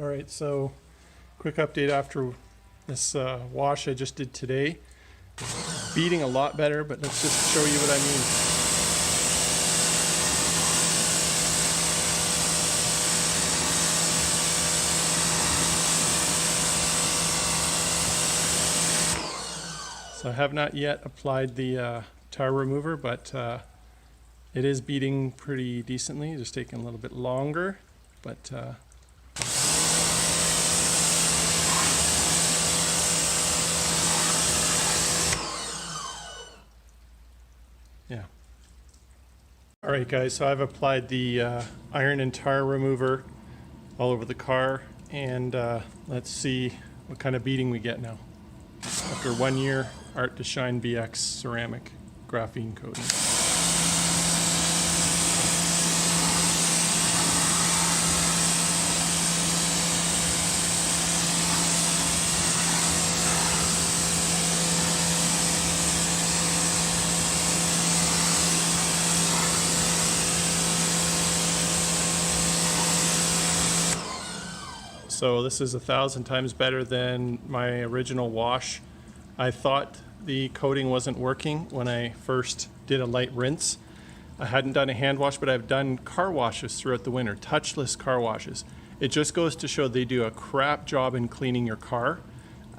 All right, so quick update after this wash I just did today. It's beating a lot better, but let's just show you what I mean. So I have not yet applied the tar remover, but it is beating pretty decently, just taking a little bit longer, but yeah. All right, guys, so I've applied the iron and tar remover all over the car, and let's see what kind of beating we get now. After 1 year, ARTDESHINE BX ceramic graphene coating. So this is 1,000 times better than my original wash. I thought the coating wasn't working when I first did a light rinse. I hadn't done a hand wash, but I've done car washes throughout the winter, touchless car washes. It just goes to show they do a crap job in cleaning your car.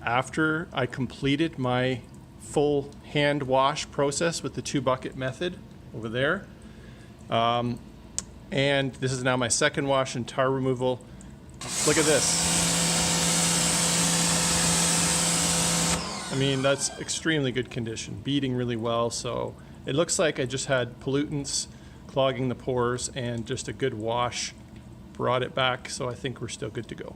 After I completed my full hand wash process with the 2-bucket method over there, and this is now my second wash and tar removal. Look at this. I mean, that's extremely good condition, beating really well. So it looks like I just had pollutants clogging the pores, and just a good wash brought it back. So I think we're still good to go.